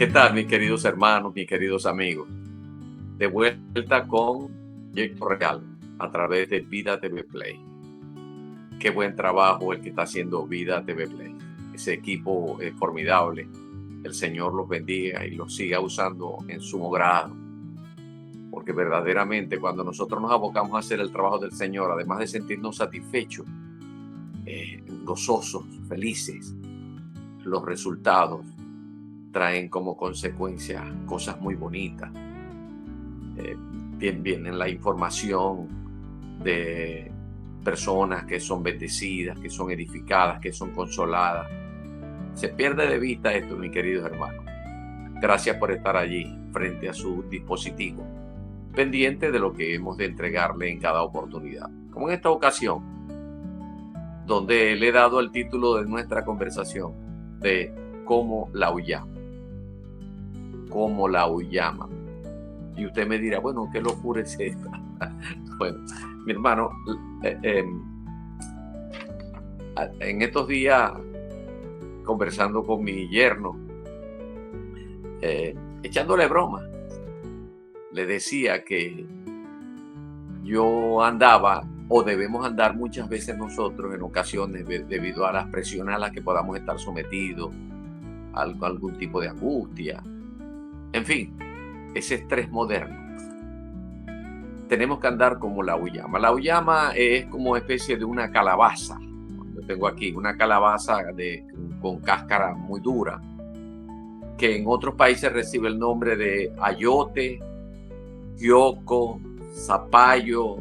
¿Qué tal, mis queridos hermanos, mis queridos amigos? De vuelta con Proyecto Real a través de Vida TV Play. Qué buen trabajo el que está haciendo Vida TV Play. Ese equipo es formidable. El Señor los bendiga y los siga usando en sumo grado. Porque verdaderamente cuando nosotros nos abocamos a hacer el trabajo del Señor, además de sentirnos satisfechos, gozosos, felices, los resultados traen como consecuencia cosas muy bonitas. Viene la información de personas que son bendecidas, que son edificadas, que son consoladas. Se pierde de vista esto, mis queridos hermanos. Gracias por estar allí frente a su dispositivo, pendiente de lo que hemos de entregarle en cada oportunidad. Como en esta ocasión, donde le he dado el título de nuestra conversación de cómo la huyamos. Cómo la huyamos. Y usted me dirá, bueno, ¿qué locura es esta? Bueno, mi hermano, en estos días, conversando con mi yerno, echándole broma, le decía que yo andaba, o debemos andar muchas veces nosotros en ocasiones, debido a las presiones a las que podamos estar sometidos, a algún tipo de angustia, en fin, ese estrés moderno. Tenemos que andar como la uyama. La uyama es como especie de una calabaza. Yo tengo aquí una calabaza con cáscara muy dura, que en otros países recibe el nombre de ayote, gioco, zapallo,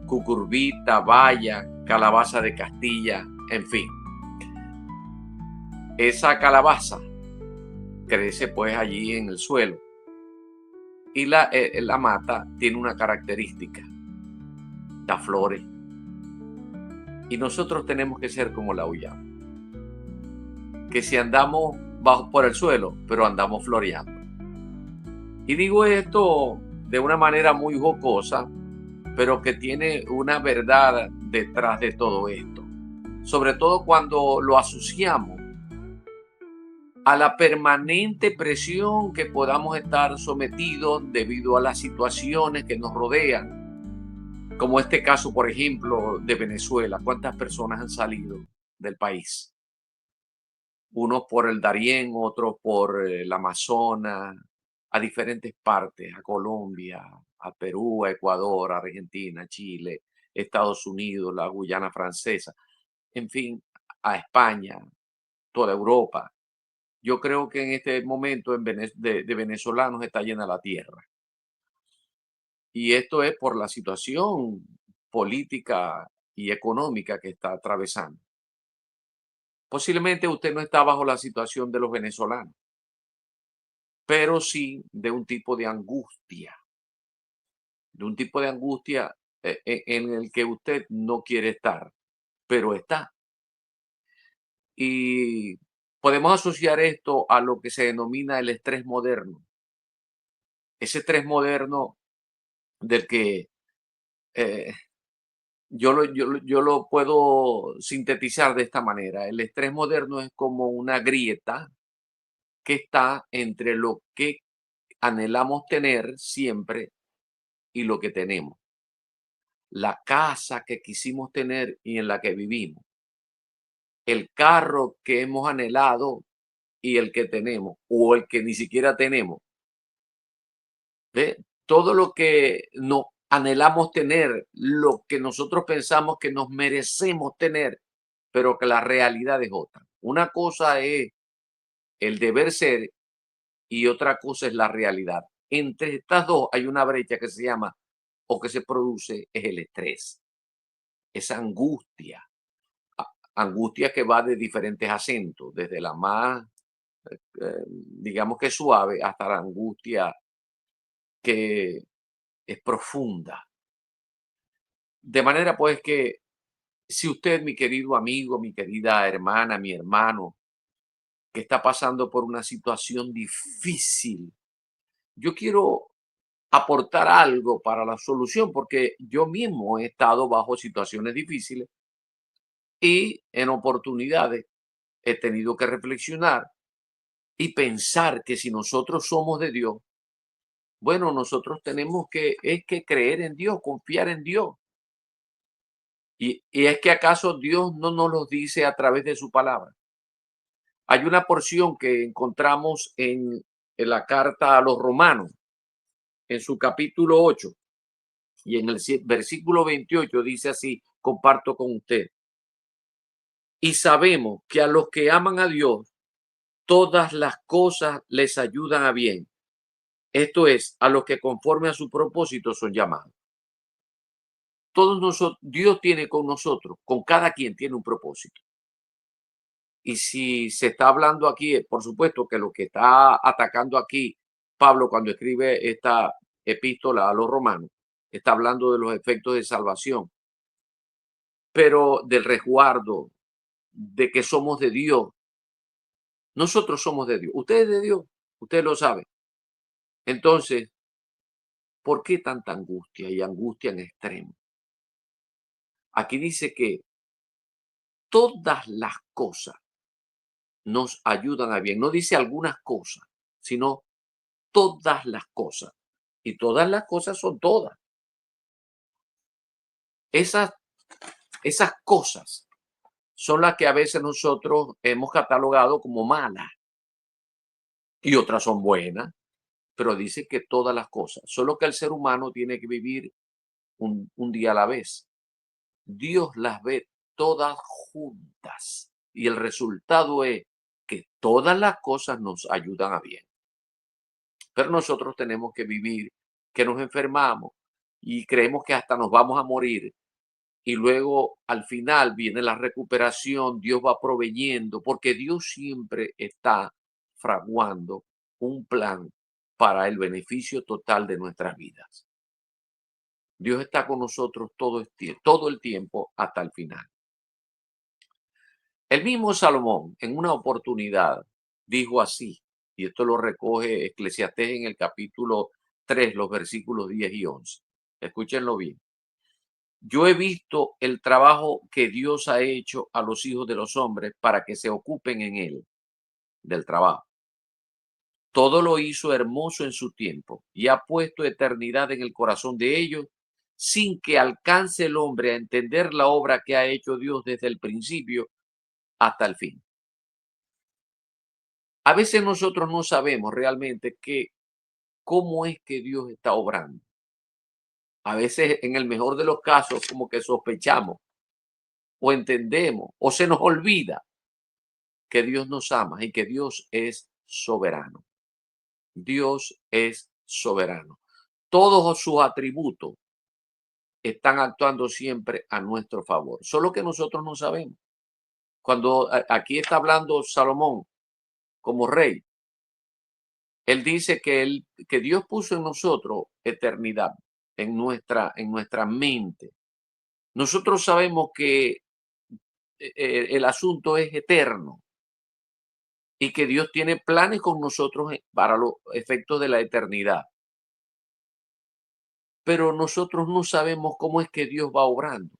cucurbita, baya, calabaza de Castilla, en fin. Esa calabaza crece pues allí en el suelo y la mata tiene una característica, da flores. Y nosotros tenemos que ser como la uyama, que si andamos bajo por el suelo, pero andamos floreando. Y digo esto de una manera muy jocosa, pero que tiene una verdad detrás de todo esto. Sobre todo cuando lo asociamos a la permanente presión que podamos estar sometidos debido a las situaciones que nos rodean, como este caso, por ejemplo, de Venezuela. ¿Cuántas personas han salido del país? Unos por el Darién, otros por el Amazonas, a diferentes partes, a Colombia, a Perú, a Ecuador, a Argentina, Chile, Estados Unidos, la Guyana Francesa, en fin, a España, toda Europa. Yo creo que en este momento de venezolanos está llena la tierra. Y esto es por la situación política y económica que está atravesando. Posiblemente usted no está bajo la situación de los venezolanos, pero sí de un tipo de angustia en el que usted no quiere estar, pero está. Y podemos asociar esto a lo que se denomina el estrés moderno. Ese estrés moderno del que eh, yo lo puedo sintetizar de esta manera. El estrés moderno es como una grieta que está entre lo que anhelamos tener siempre y lo que tenemos. La casa que quisimos tener y en la que vivimos. El carro que hemos anhelado y el que tenemos, o el que ni siquiera tenemos. ¿Ve? Todo lo que no anhelamos tener, lo que nosotros pensamos que nos merecemos tener, pero que la realidad es otra. Una cosa es el deber ser y otra cosa es la realidad. Entre estas dos hay una brecha que se llama o que se produce es el estrés, esa angustia, angustia que va de diferentes acentos, desde la más, digamos que suave, hasta la angustia que es profunda. De manera pues que si usted, mi querido amigo, mi querida hermana, mi hermano, que está pasando por una situación difícil, yo quiero aportar algo para la solución, porque yo mismo he estado bajo situaciones difíciles y en oportunidades he tenido que reflexionar y pensar que si nosotros somos de Dios, bueno, nosotros tenemos que creer en Dios, confiar en Dios. Y es que acaso Dios no nos lo dice a través de su palabra. Hay una porción que encontramos en la carta a los romanos, en su capítulo 8 y en el versículo 28 dice así, comparto con usted. Y sabemos que a los que aman a Dios, todas las cosas les ayudan a bien. Esto es, a los que conforme a su propósito son llamados. Todos nosotros, Dios tiene con nosotros, con cada quien tiene un propósito. Y si se está hablando aquí, por supuesto que lo que está atacando aquí Pablo cuando escribe esta epístola a los romanos, está hablando de los efectos de salvación, pero del resguardo, de que somos de Dios. Nosotros somos de Dios. Usted es de Dios, usted lo sabe. Entonces, ¿por qué tanta angustia y angustia en extremo? Aquí dice que todas las cosas nos ayudan a bien. No dice algunas cosas, sino todas las cosas. Y todas las cosas son todas. Esas, esas cosas son las que a veces nosotros hemos catalogado como malas y otras son buenas, pero dice que todas las cosas, solo que el ser humano tiene que vivir un día a la vez. Dios las ve todas juntas y el resultado es que todas las cosas nos ayudan a bien. Pero nosotros tenemos que vivir, que nos enfermamos y creemos que hasta nos vamos a morir. Y luego al final viene la recuperación, Dios va proveyendo, porque Dios siempre está fraguando un plan para el beneficio total de nuestras vidas. Dios está con nosotros todo el tiempo hasta el final. El mismo Salomón en una oportunidad dijo así, y esto lo recoge Eclesiastés en el capítulo 3, los versículos 10 y 11. Escúchenlo bien. Yo he visto el trabajo que Dios ha hecho a los hijos de los hombres para que se ocupen en él, del trabajo. Todo lo hizo hermoso en su tiempo y ha puesto eternidad en el corazón de ellos sin que alcance el hombre a entender la obra que ha hecho Dios desde el principio hasta el fin. A veces nosotros no sabemos realmente cómo es que Dios está obrando. A veces, en el mejor de los casos, como que sospechamos o entendemos o se nos olvida que Dios nos ama y que Dios es soberano. Dios es soberano. Todos sus atributos están actuando siempre a nuestro favor, solo que nosotros no sabemos. Cuando aquí está hablando Salomón como rey, él dice que Dios puso en nosotros eternidad, en nuestra mente. Nosotros sabemos que el asunto es eterno y que Dios tiene planes con nosotros para los efectos de la eternidad. Pero nosotros no sabemos cómo es que Dios va obrando.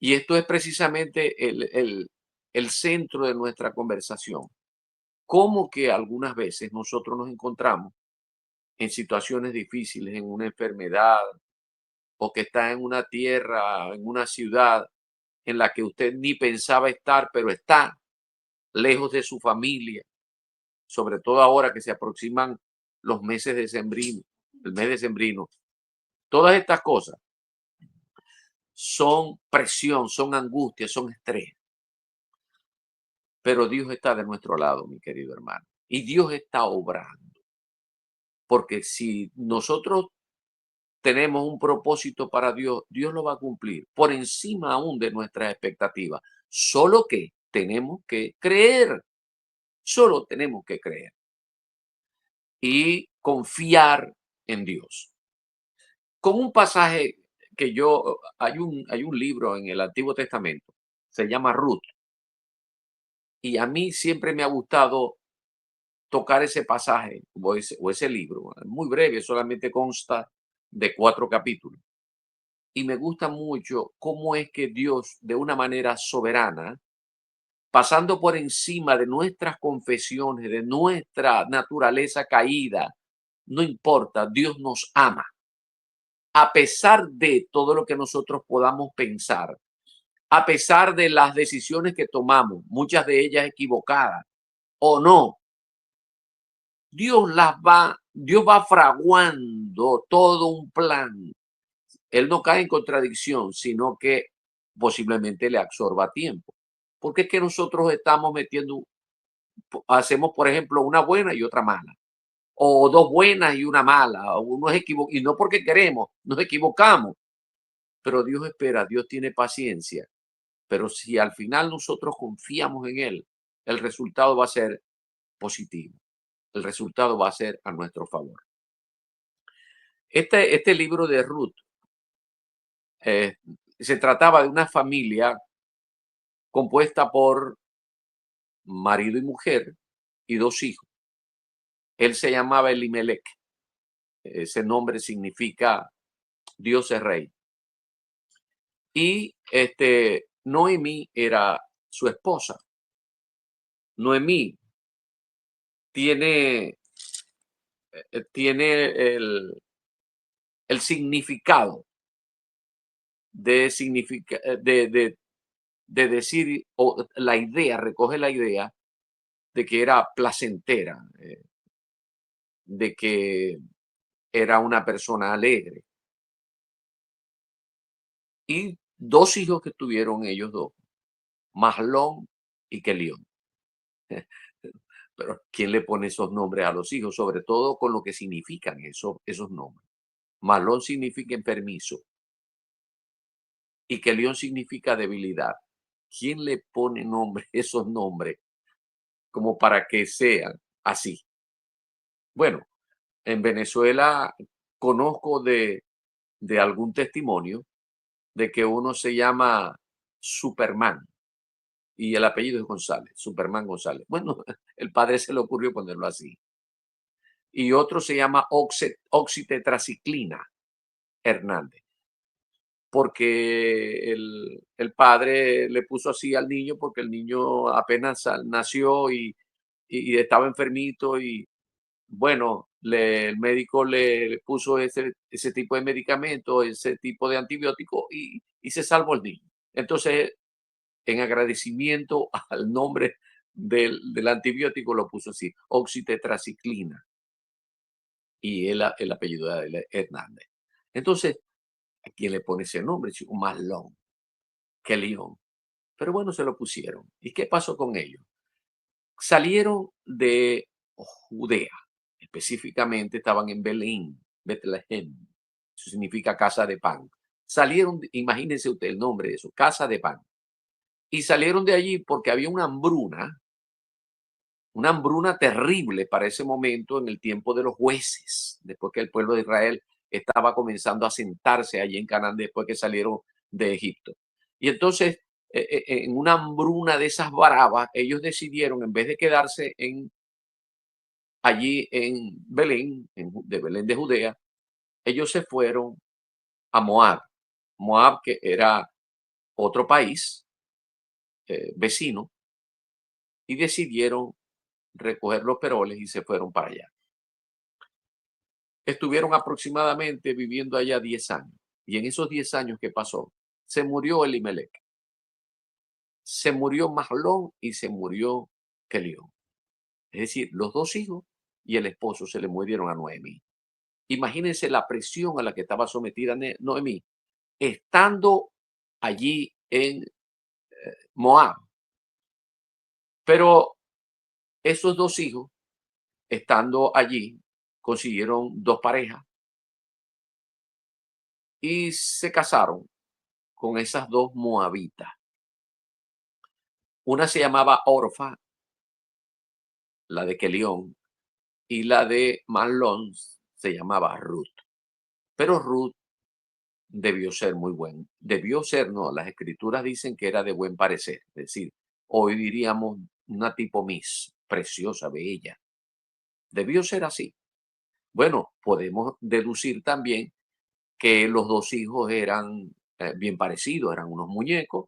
Y esto es precisamente el centro de nuestra conversación. Cómo que algunas veces nosotros nos encontramos en situaciones difíciles, en una enfermedad, o que está en una tierra, en una ciudad en la que usted ni pensaba estar, pero está lejos de su familia, sobre todo ahora que se aproximan los meses de sembrino, el mes de sembrino. Todas estas cosas son presión, son angustia, son estrés. Pero Dios está de nuestro lado, mi querido hermano. Y Dios está obrando. Porque si nosotros tenemos un propósito para Dios, Dios lo va a cumplir por encima aún de nuestras expectativas. Solo que tenemos que creer. Solo tenemos que creer y confiar en Dios. Con un pasaje que hay un libro en el Antiguo Testamento, se llama Ruth, y a mí siempre me ha gustado tocar ese pasaje o ese libro, muy breve, solamente consta de 4 capítulos. Y me gusta mucho cómo es que Dios, de una manera soberana, pasando por encima de nuestras confesiones, de nuestra naturaleza caída, no importa, Dios nos ama. A pesar de todo lo que nosotros podamos pensar, a pesar de las decisiones que tomamos, muchas de ellas equivocadas o no, Dios va fraguando todo un plan. Él no cae en contradicción, sino que posiblemente le absorba tiempo. Porque es que nosotros estamos metiendo, hacemos, por ejemplo, una buena y otra mala, o dos buenas y una mala, o uno es y no porque queremos, nos equivocamos, pero Dios espera, Dios tiene paciencia, pero si al final nosotros confiamos en Él, el resultado va a ser positivo, el resultado va a ser a nuestro favor. Este libro de Ruth eh, se trataba de una familia compuesta por marido y mujer y dos hijos. Él se llamaba Elimelech. Ese nombre significa Dios es rey. Y Noemí era su esposa. Noemí tiene, tiene el significado de decir, o la idea, recoge la idea de que era placentera, de que era una persona alegre. Y dos hijos que tuvieron ellos dos, Mahlón y Kelión. Pero ¿quién le pone esos nombres a los hijos? Sobre todo con lo que significan esos nombres. Mahlón significa enfermizo y Kelión significa debilidad. ¿Quién le pone nombre, esos nombres como para que sean así? Bueno, en Venezuela conozco de algún testimonio de que uno se llama Superman y el apellido es González, Superman González. Bueno, el padre se le ocurrió ponerlo así. Y otro se llama oxitetraciclina Hernández, porque el padre le puso así al niño porque el niño apenas nació y estaba enfermito y bueno, el médico le puso ese tipo de medicamento, ese tipo de antibiótico y se salvó el niño. Entonces, en agradecimiento al nombre del antibiótico, lo puso así, oxitetraciclina, y el apellido de él, Hernández. Entonces, ¿a quién le pone ese nombre, chico? Mahlón, que León. Pero bueno, se lo pusieron. ¿Y qué pasó con ellos? Salieron de Judea, específicamente estaban en Belén, Betlehem. Eso significa casa de pan. Salieron, imagínense usted el nombre de eso, casa de pan. Y salieron de allí porque había una hambruna terrible para ese momento en el tiempo de los jueces, después que el pueblo de Israel estaba comenzando a sentarse allí en Canaán después que salieron de Egipto. Y entonces, en una hambruna de esas bravas, ellos decidieron, en vez de quedarse allí en Belén, de Belén de Judea, ellos se fueron a Moab. Moab, que era otro país vecino, y decidieron recoger los peroles y se fueron para allá. Estuvieron aproximadamente viviendo allá 10 años. Y en esos 10 años que pasó, se murió Elimelech, se murió Mahlón y se murió Kelión. Es decir, los dos hijos y el esposo se le murieron a Noemí. Imagínense la presión a la que estaba sometida Noemí, estando allí en Moab. Pero esos dos hijos, estando allí, consiguieron dos parejas y se casaron con esas dos moabitas. Una se llamaba Orfa, la de Kelión, y la de Mahlón se llamaba Ruth. Pero Ruth debió ser, no, las escrituras dicen que era de buen parecer, es decir, hoy diríamos una tipo Miss, preciosa, bella. Debió ser así. Bueno, podemos deducir también que los dos hijos eran bien parecidos, eran unos muñecos,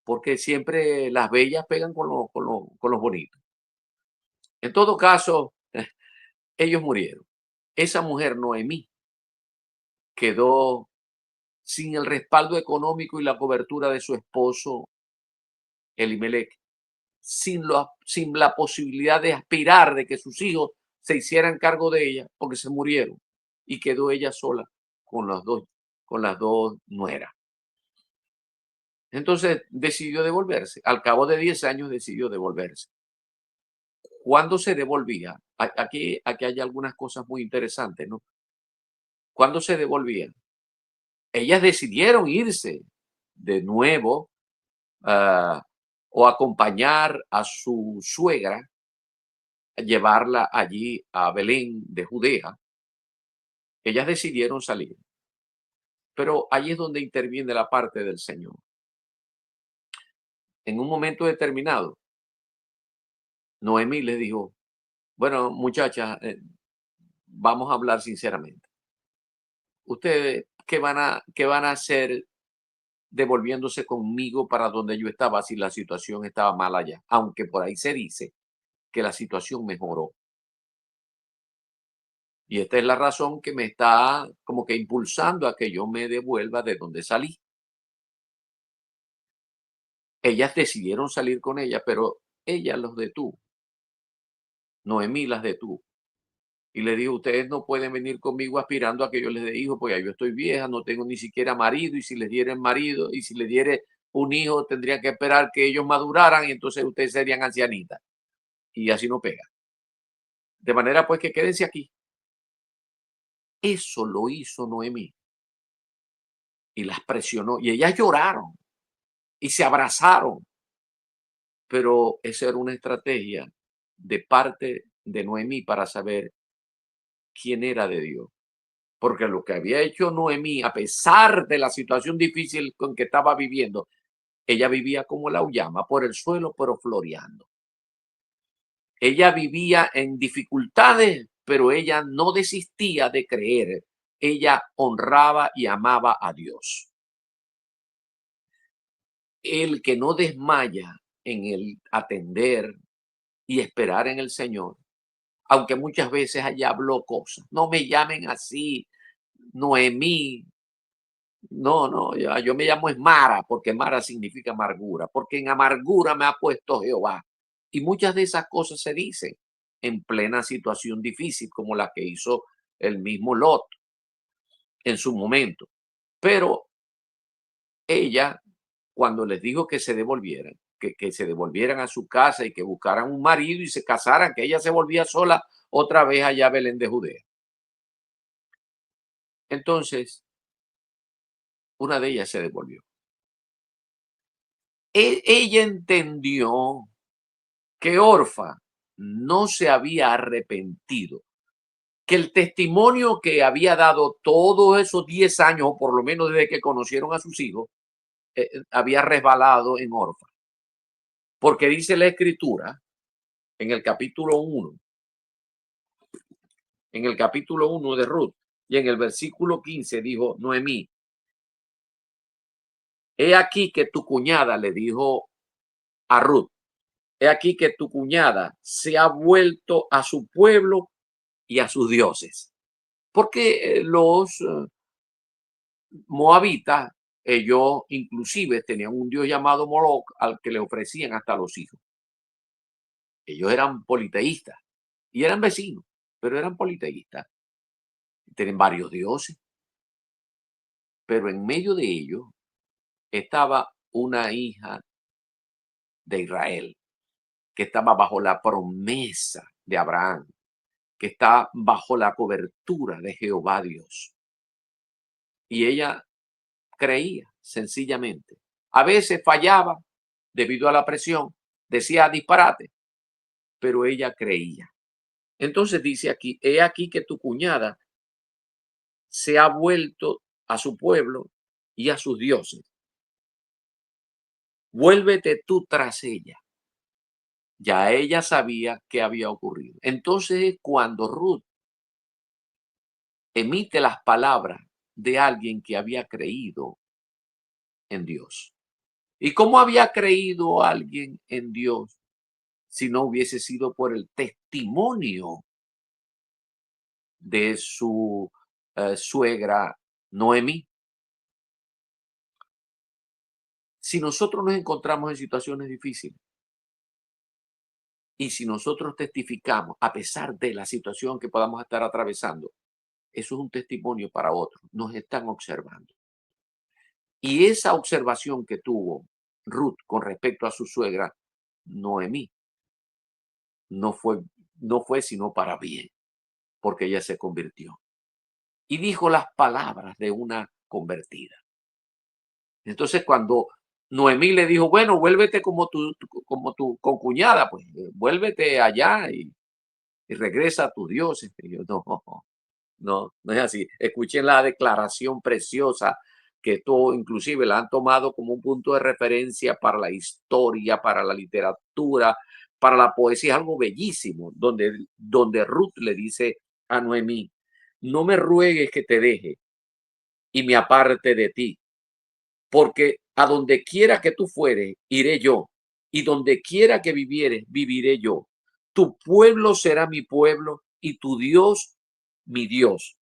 porque siempre las bellas pegan con los bonitos. En todo caso, ellos murieron. Esa mujer, Noemí, quedó sin el respaldo económico y la cobertura de su esposo, Elimelech, sin la posibilidad de aspirar de que sus hijos se hicieran cargo de ella, porque se murieron y quedó ella sola con con las dos nueras. Entonces decidió devolverse. Al cabo de 10 años decidió devolverse. Cuando se devolvía, aquí hay algunas cosas muy interesantes, ¿no? Cuando se devolvían, ellas decidieron irse de nuevo, ah, o acompañar a su suegra, llevarla allí a Belén de Judea. Ellas decidieron salir, pero ahí es donde interviene la parte del Señor. En un momento determinado, Noemí les dijo, bueno, muchachas, vamos a hablar sinceramente. ¿Ustedes qué van a hacer devolviéndose conmigo para donde yo estaba si la situación estaba mal allá? Aunque por ahí se dice que la situación mejoró. Y esta es la razón que me está como que impulsando a que yo me devuelva de donde salí. Ellas decidieron salir con ella, pero ella los detuvo. Noemí las detuvo. Y le dijo, ustedes no pueden venir conmigo aspirando a que yo les dé hijos, porque ya yo estoy vieja, no tengo ni siquiera marido, y si les dieren marido, y si les diere un hijo, tendría que esperar que ellos maduraran, y entonces ustedes serían ancianitas. Y así no pega. De manera pues que quédense aquí. Eso lo hizo Noemí. Y las presionó, y ellas lloraron, y se abrazaron. Pero esa era una estrategia de parte de Noemí para saber quién era de Dios. Porque lo que había hecho Noemí, a pesar de la situación difícil con que estaba viviendo, ella vivía como la llama, por el suelo, pero floreando. Ella vivía en dificultades, pero ella no desistía de creer. Ella honraba y amaba a Dios. El que no desmaya en el atender y esperar en el Señor, aunque muchas veces allá habló cosas. No me llamen así, Noemí. No, no, yo me llamo es Mara, porque Mara significa amargura, porque en amargura me ha puesto Jehová. Y muchas de esas cosas se dicen en plena situación difícil, como la que hizo el mismo Lot en su momento. Pero ella, cuando les dijo que se devolvieran, que se devolvieran a su casa y que buscaran un marido y se casaran, que ella se volvía sola otra vez allá a Belén de Judea. Entonces, una de ellas se devolvió. Ella entendió que Orfa no se había arrepentido, que el testimonio que había dado todos esos 10 años, o por lo menos desde que conocieron a sus hijos, había resbalado en Orfa. Porque dice la escritura en el capítulo 1, en el capítulo 1 de Ruth, y en el versículo 15 dijo Noemí, he aquí que tu cuñada le dijo a Ruth, he aquí que tu cuñada se ha vuelto a su pueblo y a sus dioses. Porque los moabitas, ellos inclusive tenían un dios llamado Moloch al que le ofrecían hasta los hijos. Ellos eran politeístas y eran vecinos, pero eran politeístas. Tienen varios dioses, pero en medio de ellos estaba una hija de Israel que estaba bajo la promesa de Abraham, que está bajo la cobertura de Jehová Dios. Y ella creía sencillamente. A veces fallaba debido a la presión, decía disparate, pero ella creía. Entonces dice aquí, he aquí que tu cuñada se ha vuelto a su pueblo y a sus dioses. Vuélvete tú tras ella. Ya ella sabía qué había ocurrido. Entonces, cuando Ruth emite las palabras de alguien que había creído en Dios, ¿Y cómo había creído alguien en Dios si no hubiese sido por el testimonio de su suegra Noemí? Si nosotros nos encontramos en situaciones difíciles y si nosotros testificamos a pesar de la situación que podamos estar atravesando, eso es un testimonio para otros. Nos están observando. Y esa observación que tuvo Ruth con respecto a su suegra Noemí no fue, no fue sino para bien, porque ella se convirtió y dijo las palabras de una convertida. Entonces, cuando Noemí le dijo, bueno, vuélvete como tu concuñada, pues vuélvete allá y regresa a tu Dios. Y yo, no, no, no es así. Escuchen la declaración preciosa que esto inclusive la han tomado como un punto de referencia para la historia, para la literatura, para la poesía. Es algo bellísimo, donde Ruth le dice a Noemí, no me ruegues que te deje y me aparte de ti, porque a donde quiera que tú fueres, iré yo, y donde quiera que vivieres, viviré yo. Tu pueblo será mi pueblo y tu Dios mi Dios.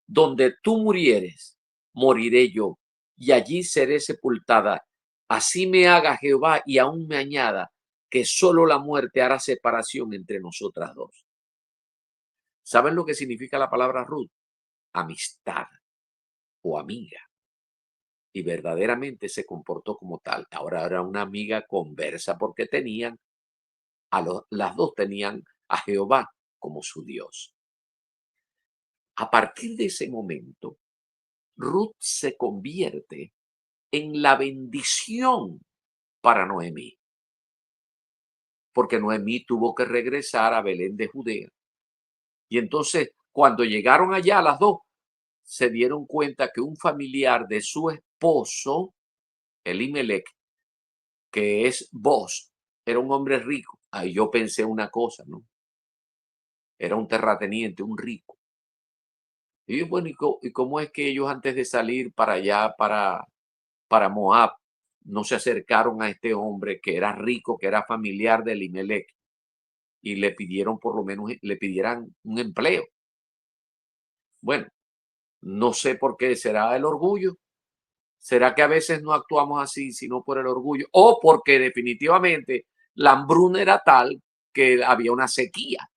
Donde tú murieres, moriré yo, y allí seré sepultada. Así me haga Jehová y aún me añada que solo la muerte hará separación entre nosotras dos. ¿Saben lo que significa la palabra Ruth? Amistad o amiga. Y verdaderamente se comportó como tal. Ahora era una amiga conversa porque las dos tenían a Jehová como su Dios. A partir de ese momento, Ruth se convierte en la bendición para Noemí, porque Noemí tuvo que regresar a Belén de Judea. Y entonces, cuando llegaron allá las dos, se dieron cuenta que un familiar de su esposo, Elimelech, que es Boz, era un hombre rico. Ahí yo pensé una cosa, ¿no? Era un terrateniente, un rico. Y yo, bueno, ¿y cómo es que ellos antes de salir para allá, para Moab, no se acercaron a este hombre que era rico, que era familiar de Elimelech, y le pidieron por lo menos, le pidieran un empleo? Bueno, no sé por qué, será el orgullo. ¿Será que a veces no actuamos así, sino por el orgullo? O porque definitivamente la hambruna era tal que había una sequía.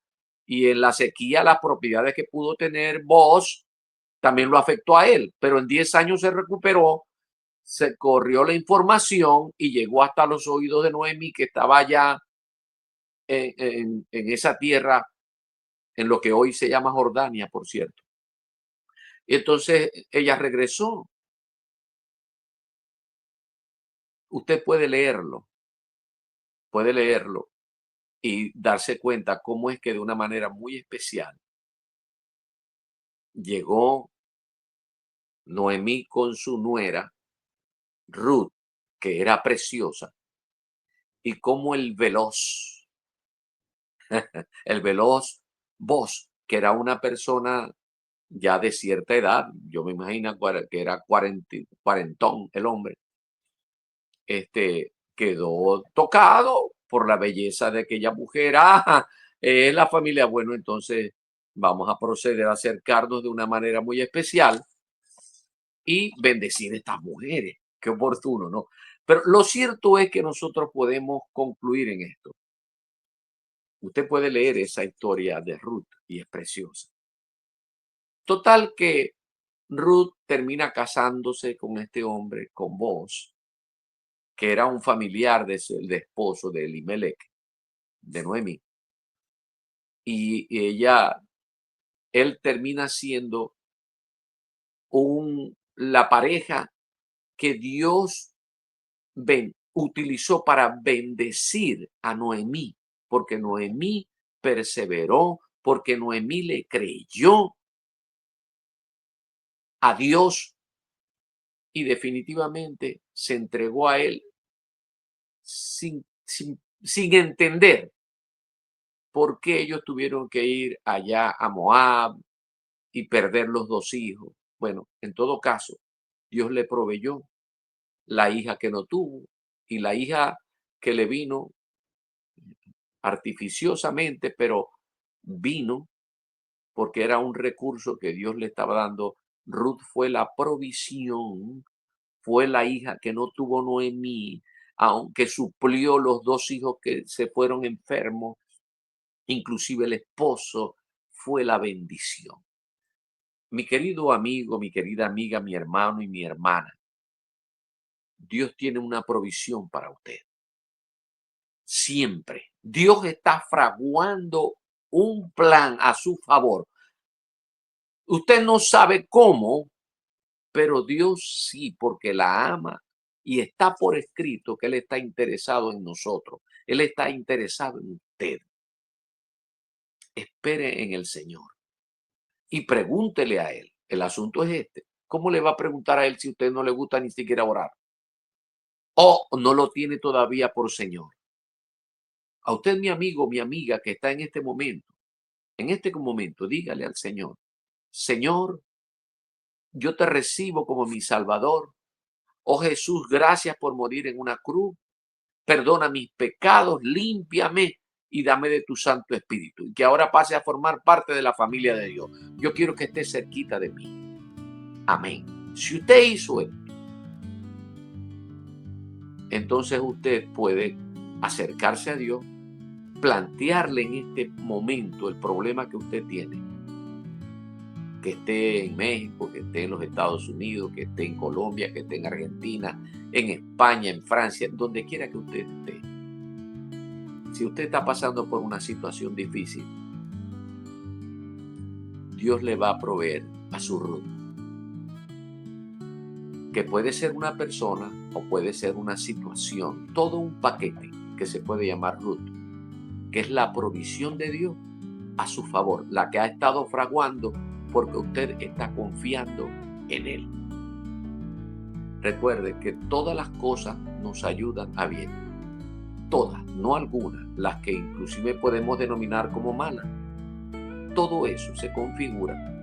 Y en la sequía las propiedades que pudo tener Boaz también lo afectó a él. Pero en 10 años se recuperó, se corrió la información y llegó hasta los oídos de Noemi, que estaba allá en esa tierra, en lo que hoy se llama Jordania, por cierto. Y entonces ella regresó. Usted puede leerlo y darse cuenta cómo es que de una manera muy especial llegó Noemí con su nuera, Ruth, que era preciosa, y cómo el veloz Boz, que era una persona ya de cierta edad, yo me imagino que era cuarentón el hombre, quedó tocado por la belleza de aquella mujer. Ah, es la familia. Bueno, entonces vamos a proceder a acercarnos de una manera muy especial y bendecir a estas mujeres. Qué oportuno, ¿no? Pero lo cierto es que nosotros podemos concluir en esto. Usted puede leer esa historia de Ruth y es preciosa. Total que Ruth termina casándose con este hombre, con Boaz, que era un familiar del esposo de Elimelech, de Noemi. Y él termina siendo la pareja que Dios utilizó para bendecir a Noemí, porque Noemí perseveró, porque Noemí le creyó a Dios y definitivamente se entregó a él sin entender por qué ellos tuvieron que ir allá a Moab y perder los dos hijos. Bueno, en todo caso, Dios le proveyó la hija que no tuvo y la hija que le vino artificiosamente, pero vino porque era un recurso que Dios le estaba dando. Ruth fue la provisión, fue la hija que no tuvo Noemí, aunque suplió los dos hijos que se fueron enfermos, inclusive el esposo, fue la bendición. Mi querido amigo, mi querida amiga, mi hermano y mi hermana, Dios tiene una provisión para usted. Siempre. Dios está fraguando un plan a su favor. Usted no sabe cómo, pero Dios sí, porque la ama y está por escrito que Él está interesado en nosotros. Él está interesado en usted. Espere en el Señor y pregúntele a Él. El asunto es este. ¿Cómo le va a preguntar a Él si usted no le gusta ni siquiera orar? O no lo tiene todavía por Señor. A usted, mi amigo, mi amiga, que está en este momento, dígale al Señor, Señor, yo te recibo como mi Salvador. Oh Jesús, gracias por morir en una cruz. Perdona mis pecados, límpiame y dame de tu Santo Espíritu. Y que ahora pase a formar parte de la familia de Dios. Yo quiero que esté cerquita de mí. Amén. Si usted hizo esto, entonces usted puede acercarse a Dios, plantearle en este momento el problema que usted tiene, que esté en México, que esté en los Estados Unidos, que esté en Colombia, que esté en Argentina, en España, en Francia, donde quiera que usted esté. Si usted está pasando por una situación difícil, Dios le va a proveer a su Ruth, que puede ser una persona o puede ser una situación, todo un paquete que se puede llamar Ruth, que es la provisión de Dios a su favor, la que ha estado fraguando porque usted está confiando en Él. Recuerde que todas las cosas nos ayudan a bien, todas, no algunas, las que inclusive podemos denominar como malas. Todo eso se configura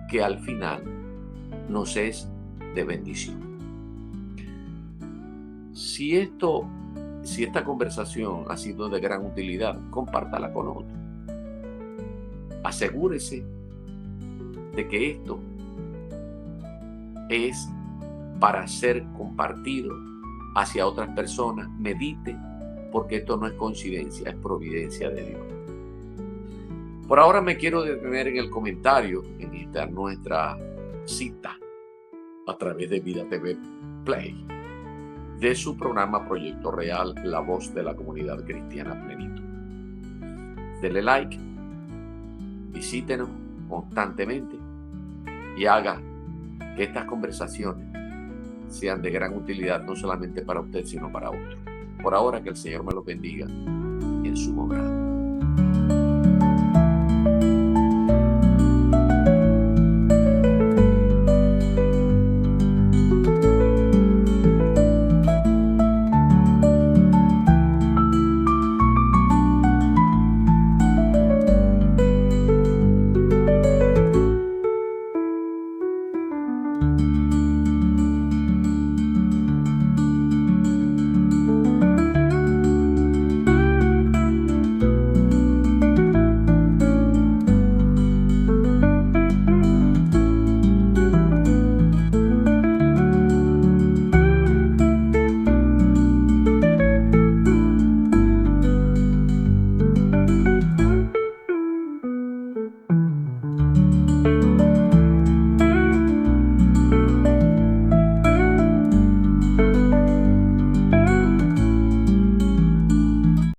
que al final nos es de bendición. Si esta conversación ha sido de gran utilidad, compártala con otros. Asegúrese de que esto es para ser compartido hacia otras personas. Medite, porque esto no es coincidencia, es providencia de Dios. Por ahora me quiero detener en el comentario en esta nuestra cita a través de Vida TV Play, de su programa Proyecto Real, la voz de la comunidad cristiana Plenitud. Dele like, visítenos constantemente y haga que estas conversaciones sean de gran utilidad, no solamente para usted, sino para otros. Por ahora, que el Señor me los bendiga en su morada.